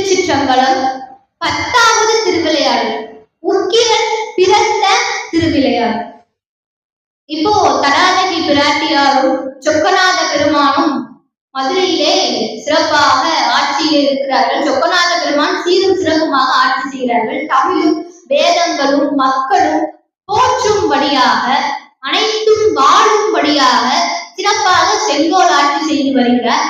திருச்சிற்றம்பலம். 10வது திருவிளையாடல், உக்கிரன் பிறந்த திருவிளையாடல். இப்போ தடாதகி பிராட்டியாரும் சொக்கநாத பெருமானும் மதுரையிலே சிறப்பாக ஆட்சியில் இருக்கிறார்கள். சொக்கநாத பெருமான் சீரும் சிறப்புமாக ஆட்சி செய்கிறார்கள். தமிழும் வேதங்களும் மக்களும் போற்றும்படியாக, அனைத்தும் வாழும்படியாக சிறப்பாக செங்கோல் ஆட்சி செய்து வருகிறார்.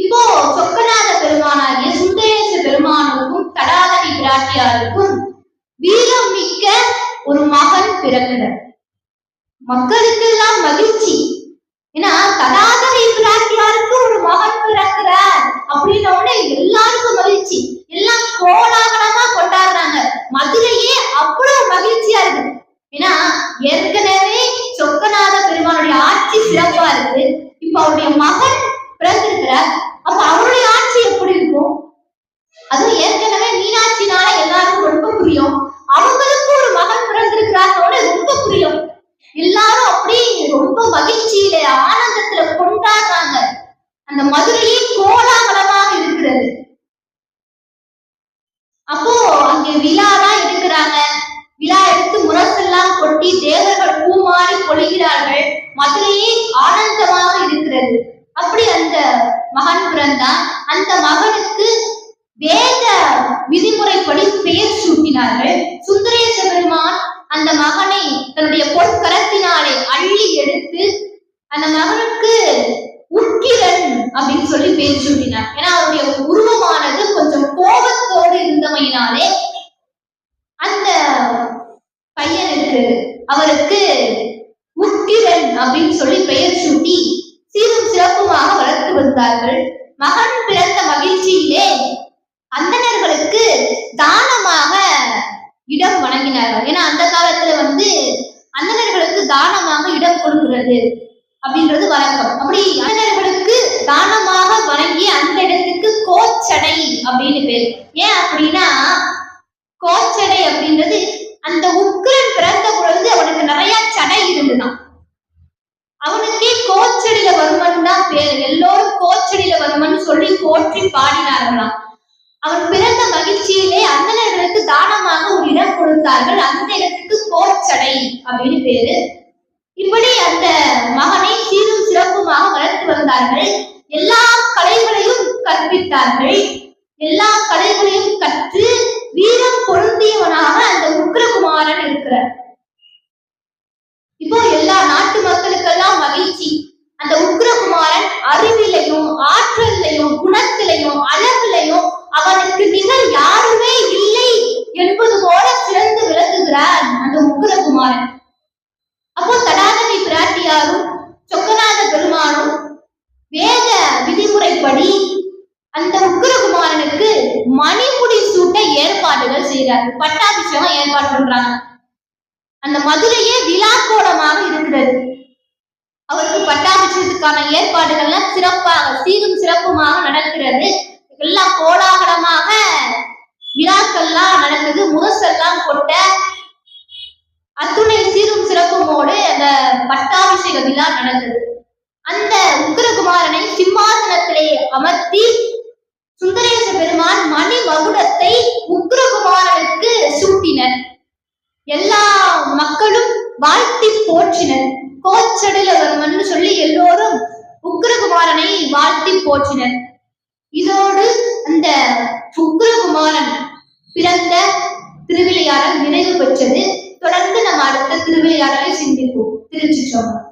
இப்போ சொக்கநாத பெருமானாகிய சுந்தரேச பெருமானுக்கும் தடாதகி பிராட்டியாருக்கும் வீரம் மிக்க ஒரு மகன் பிறக்கிறார். மக்களுக்கெல்லாம் மகிழ்ச்சி. ஏன்னா தடாதகி பிராட்டியாருக்கு ஒரு மகன் பிறக்கிறார் அப்படின்ன உடனே எல்லாருக்கும் மகிழ்ச்சி. எல்லாம் கோலாகலமா கொண்டாடுறாங்க. மதுரையே அவ்வளவு மகிழ்ச்சியா இருக்கு. ஏன்னா ஏற்கனவே சொக்கநாத பெருமானுடைய ஆட்சி சிறப்பா இருக்கு. இப்ப அவருடைய மகன் பிறந்திருக்கிறார். அப்ப அவருடைய ஆட்சி எப்படி இருக்கும்? அதுவும் ஏற்கனவே மீனாட்சினால எல்லாருக்கும் ரொம்ப புரியும். அவங்களுக்கு ஒரு மகன் பிறந்திருக்கிறாரோட ரொம்ப புரியும். எல்லாரும் அப்படி ரொம்ப மகிழ்ச்சியில ஆனந்தத்துல கொண்டாடுறாங்க. அந்த மதுரையே கோலாகலமாக இருக்கிறது. அப்போ அங்கே விழாதான் இருக்கிறாங்க. விழா எடுத்து முரசெல்லாம் கொட்டி தேவர்கள் பூமாறி பொழிகிறார்கள். மதுரையே ஆனந்தமாக இருக்கிறது. அப்படி அந்த மகன் பிறந்தான். அந்த மகனுக்கு வேத விதிமுறைப்படி பெயர் சூட்டினார்கள். சுந்தரேச பெருமான் அந்த மகனை தன்னுடைய பொற்கரத்தினாலே அள்ளி எடுத்து அந்த மகனுக்கு உக்கிரன் அப்படின்னு சொல்லி பெயர் சூட்டினார். ஏன்னா அவருடைய உருவமானது கொஞ்சம் கோபத்தோடு இருந்தமையினாலே அந்த பையனுக்கு அவருக்கு உக்கிரன் அப்படின்னு சொல்லி பெயர் சூட்டி சீரும் சிறப்புமாக வளர்த்து வந்தார்கள். மகன் பிறந்த மகிழ்ச்சியிலே அந்தணர்களுக்கு தானமாக இடம் வழங்கினார்கள். ஏன்னா அந்த காலத்துல அந்தணர்களுக்கு தானமாக இடம் கொடுக்கிறது அப்படின்றது வழக்கம். அப்படி அந்தணர்களுக்கு தானமாக வழங்கிய அந்த இடத்துக்கு கோச்சடை அப்படின்னு பேர். ஏன் அப்படின்னா கோச்சடை அப்படின்றது அந்த உக்கிரன் பிறந்த பொழுது அவனுக்கு நிறைய சடை இருந்துதான். அவனுக்கே கோச்சடியில வருமன் தான் பேர். எல்லோரும் கோச்சடியில வருமன் சொல்லி போற்றி பாடினார்களாம். அவன் பிறந்த மகிழ்ச்சியிலே அந்தணர்களுக்கு தானமாக ஒரு இடம் கொடுத்தார்கள். அந்த இடத்துக்கு கோச்சடை அப்படின்னு பேரு. இப்படி அந்த மகனை சீரும் சிறப்புமாக வளர்த்து வந்தார்கள். எல்லா கலைகளையும் கற்பித்தார்கள். எல்லா கலைகளையும் கற்று வீரம் பொருந்தியவனாக அந்த உக்கிரகுமாரன் இருக்கிறார். இப்போ எல்லா நாட்டு மக்களுக்கெல்லாம் மகிழ்ச்சி. அந்த உக்கிரகுமாரன் அறிவிலையும் ஆற்றலையும் குணத்திலையும் அழகிலையும் அவனுக்கு நிகழ் யாருமே இல்லை என்பது போல சிறந்து விளங்குகிறார் அந்த உக்கிரகுமாரன். அப்போ தடாதகி பிராட்டியாரும் சொக்கநாத பெருமானும் வேத விதிமுறைப்படி அந்த உக்கிரகுமாரனுக்கு மணிமுடி சூட்ட ஏற்பாடுகள் செய்கிறார்கள். பட்டாபிஷேகம் ஏற்பாடு பண்றாங்க. அந்த மதுரையே விழாக்கோலமாக இருக்கிறது. அவருக்கு பட்டாபிஷேகத்துக்கான ஏற்பாடுகள்லாம் சிறப்பாக சீரும் சிறப்புமாக நடக்கிறது. எல்லாம் கோலாகலமாக விழாக்கள்லாம் நடக்குது. முரசெல்லாம் கொட்ட அத்துணை சீரும் சிறப்புமோடு அந்த பட்டாபிஷேக விழா நடந்தது. அந்த உக்கிரகுமாரனை சிம்மாசனத்திலே அமர்த்தி சுந்தரேச பெருமான் மணி மகுடத்தை உக்கிரகுமாரனுக்கு சூட்டினர். எல்லா மக்களும் வாழ்த்தி போற்றினர். கோச்சடில வருமன்னு சொல்லி எல்லோரும் உக்கிரகுமாரனை வாழ்த்தி போற்றினர். இதோடு அந்த உக்கிரகுமாரன் பிறந்த திருவிளையாடல் நிறைவு பெற்றது. தொடர்ந்து நம்ம அடுத்த திருவிளையாடலை சிந்திப்போம். திருச்சிற்றம்பலம்.